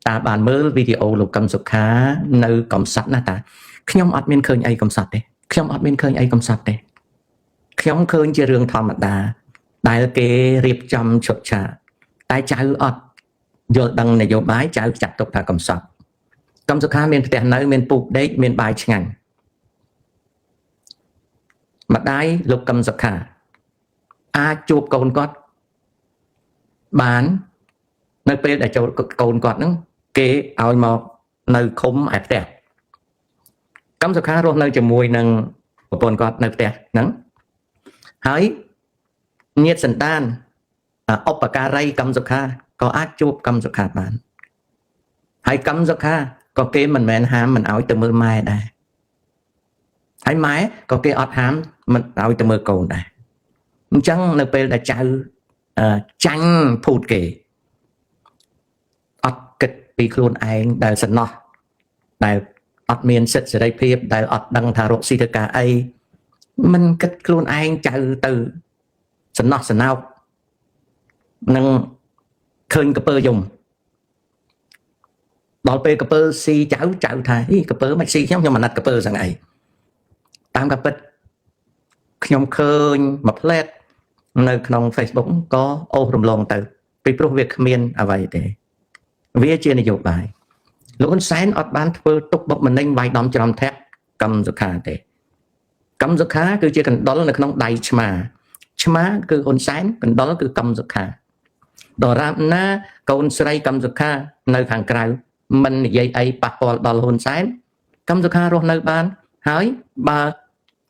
តាបានមើលវីដេអូលោកកឹមសុខានៅកំសត់ណាតាខ្ញុំអត់មានឃើញអីកំសត់ទេខ្ញុំអត់មានឃើញអីកំសត់ទេខ្ញុំឃើញជារឿងធម្មតាដែលគេរៀបចំឈុតឆាកតែចៅអត់យល់ដឹងនយោបាយចៅចាត់ទុកថាកំសត់កឹមសុខាមានផ្ទះនៅមានពូកដេកមានបាយឆ្ងាញ់ម្ដាយលោកកឹមសុខាអាចជួបកូនគាត់បាននៅពេលដែលចូលកូនគាត់ហ្នឹងគេឲ្យមកនៅឃុំឯផ្ទះកឹមសុខារស់នៅជាមួយនឹងប្រពន្ធគាត់នៅផ្ទះហ្នឹងហើយញាតិសន្តានឧបការីកឹមសុខាក៏អាចជួបកឹមសុខាបានហើយកឹមសុខាក៏គេមិនមែនហាមមិនឲ្យទៅមើលម៉ែដែរហើយម៉ែក៏គេអត់ហាមមិនឲ្យទៅមើលកូនដែរអញ្ចឹងនៅពេលដែលចៅចាញ់ភូតគេអត់គិតពីខ្លួនឯងដែលសំណោះដែលអត់មានសិទ្ធិសេរីភាពដែលអត់ដឹងថារកស៊ីទៅការអីមិនគិតខ្លួនឯងចៅទៅសំណោះសំណោកនឹងឃើញកពើយំដល់ពេលកពើស៊ីចៅថាអីកពើមិនស៊ីខ្ញុំអាណិតកពើស្អីតាមការពិតខ្ញុំឃើញមួយផ្លែតនៅក្នុង Facebook ក៏អូសរំលងទៅពីព្រោះវាគ្មានអ្វីទេវាជានយោបាយលោកហ៊ុនសែនអត់បានធ្វើទុកបុកម្នេញវាយដំច្រំធាក់កឹមសុខាទេកឹមសុខាគឺជាកណ្ដុរនៅក្នុងដៃឆ្មាគឺហ៊ុនសែនកណ្ដុរគឺកឹមសុខាដរាបណាកូនស្រីកឹមសុខានៅខាងក្រៅមិននិយាយអីប៉ះពាល់ដល់ហ៊ុនសែនកឹមសុខារស់នៅបានហើយបើ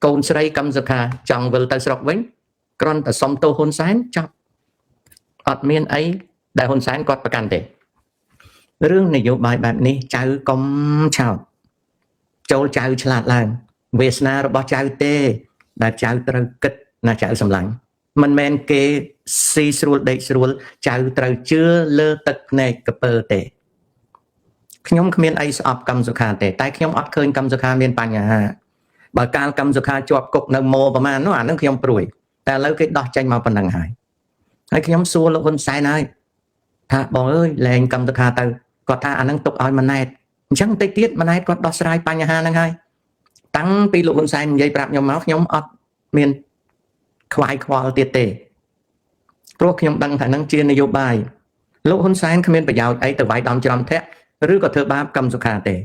កូនស្រីកឹមសុខាចង់វិលទៅស្រុកវិញគ្រាន់តែសុំទោសហ៊ុនសែនចប់អត់មានអីដែលហ៊ុនសែនគាត់ប្រកាន់ទេរឿងនយោបាយបែបនេះចៅកុំឆោតចូលចៅឆ្លាតឡើងវាសនារបស់ចៅទេដែលចៅត្រូវគិតណាចៅសម្លាញ់មិនមែនគេស៊ីស្រួលដេកស្រួលចៅត្រូវជឿលើទឹកភ្នែកកពើទេខ្ញុំគ្មានអីស្អប់កឹមសុខាទេតែខ្ញុំអត់ឃើញកឹមសុខាមានបញ្ហាបើកាលកឹមសុខាជាប់គុកនៅម៉ូប្រហែលនោះអានឹងខ្ញុំព្រួយតែឥឡូវគេដោះចេញមកប៉ុណ្ណឹងហើយខ្ញុំសួរលោកហ៊ុនសែនហើយថាបងអើយលែងកឹមសុខាទៅគាត់ថាអានឹងទុកឲ្យម៉ាណែតអញ្ចឹងតិចទៀតម៉ាណែតគាត់ដោះស្រាយបញ្ហាហ្នឹងហើយតាំងពីលោកហ៊ុនសែននិយាយប្រាប់ខ្ញុំមកខ្ញុំអត់មានខ្វាយខ្វល់ទៀតទេព្រោះខ្ញុំដឹងថានឹងជានយោបាយលោកហ៊ុនសែនគ្មានប្រយោជន៍អីទៅវាយដំច្រំធាក់ឬក៏ធ្វើបាបកឹមសុខាទេ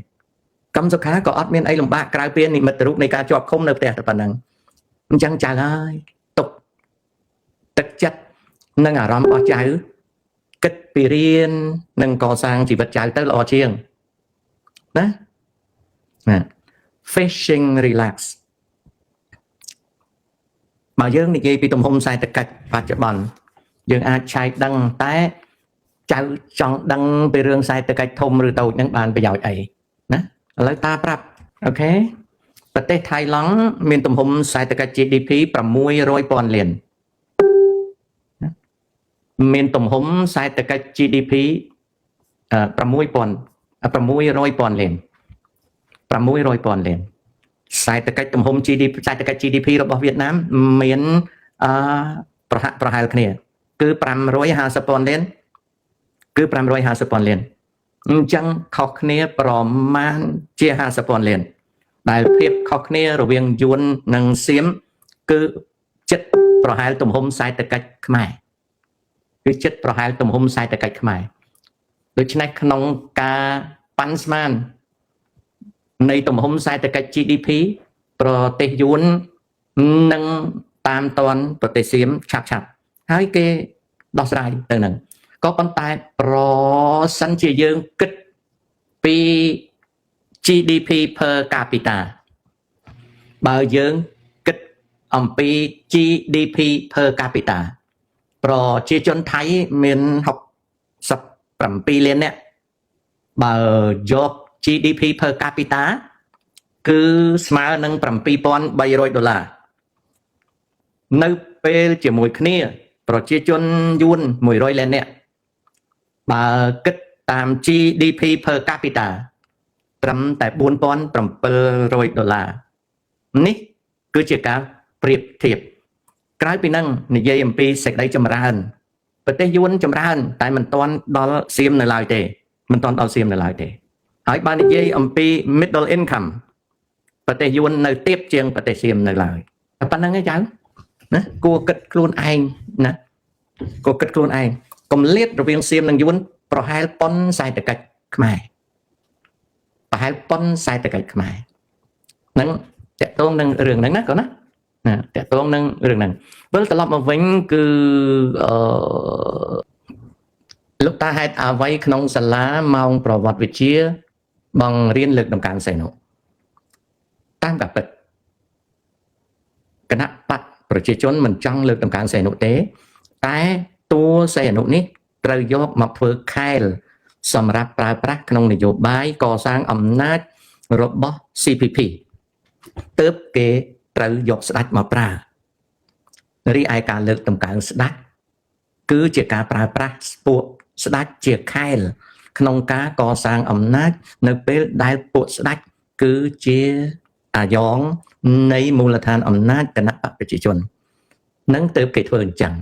កឹមសុខាក៏អត់មានអីលំបាកក្រៅពីនិមិត្តរូបនៃការជាប់ឃុំនៅផ្ទះតែប៉ុណ្ណឹងអញ្ចឹងចៅហើយទុកទឹកចិត្តនិងអារម្មណ៍របស់ចៅគិតពីរៀននិងកសាងជីវិតចៅទៅល្អជាងណា fishing relax បើយើងនិយាយពីទំហំសេដ្ឋកិច្ចបច្ចុប្បន្នយើងអាចឆែកដឹងតែចៅចង់ដឹងពីរឿងសេដ្ឋកិច្ចធំឬតូចនឹងបានប្រយោជន៍អីណាឥឡូវតាប្រាប់អូខេប្រទេសថៃឡង់មានទំហំសេដ្ឋកិច្ច GDP 600,000 លានមានទំហំសេដ្ឋកិច្ច GDP 600,000 លាន600,000 លានសេដ្ឋកិច្ចទំហំ GDP សេដ្ឋកិច្ច GDP របស់វៀតណាមមានប្រហែលគ្នាគឺ550,000 លានគឺ550,000 លានអញ្ចឹងខុសគ្នាប្រមាណជា50,000 លានដែលភាពខុសគ្នារវាងយួននិងសៀមគឺចិត្តប្រហែលទំហំសេដ្ឋកិច្ចខ្មែរគឺចិត្តប្រហែលទំហំសេដ្ឋកិច្ចខ្មែរដូច្នេះក្នុងការប៉ាន់ស្មាននៃទំហំសេដ្ឋកិច្ច GDP ប្រទេសយួននឹងតាមតាន់ប្រទេសសៀមឆាប់ហើយគេដោះស្រាយទៅនឹងក៏ប៉ុន្តែប្រសិនជាយើងគិតពី GDP per capita បើយើងគិតអំពី GDP per capita ប្រជាជនថៃមាន67 លាននាក់បើយក GDP per capita គឺស្មើនឹង$7,300នៅពេលជាមួយគ្នាប្រជាជនយួន100 លាននាក់បើគិតតាម GDP per capita ត្រឹមតែ$4,700នេះគឺជាការប្រៀបធៀបក្រៅពីនឹងនិយាយអំពីសេចក្តីចម្រើនប្រទេសយួនចម្រើនតែមិនទាន់ដល់សៀមនៅឡើយទេ មិនតាន់ដល់សៀមនៅឡើយទេហើយបាននិយាយអំពី middle income ប្រទេសយួននៅទាបជាងប្រទេសសៀមនៅឡើយតែប៉ុណ្្នឹងឯងចៅណាគួរគិតខ្លួនឯងណាគួរគិតខ្លួនឯងកុំលាតរវាងសៀមនិងយួនប្រហែលប៉ុនសេដ្ឋកិច្ចខ្មែរប្រហែលប៉ុនសេដ្ឋកិច្ចខ្មែរហ្នឹងតកតងនឹងរឿងហ្នឹងណាកូនណាតកតងនឹងរឿងហ្នឹងវិលត្រឡប់មកវិញគឺលោកតាហេតុអ្វីក្នុងសាលាម៉ោងប្រវត្តិវិទ្យាបងរៀនលើកដំកើងសីហនុតាមការពិតគណៈបកប្រជាជនមិនចង់លើកដំកើងសីហនុទេតែតួសីហនុនេះត្រូវយកមកធ្វើខែលសម្រាប់ប្រើប្រាស់ក្នុងនយោបាយកសាងអំណាចរបស់ CPP ទើបគេត្រូវយកស្ដេចមកប្រើរីឯការលើកដំកើងស្ដេចគឺជាការប្រើប្រាស់ពួកស្ដេចជាខែលក្នុងការកសាងអំណាចនៅពេលដែលពួកស្ដេចគឺជាអាយ៉ងនៃមូលដ្ឋានអំណាចគណៈបកប្រជាជននឹងទើបគេធ្វើអញ្ចឹង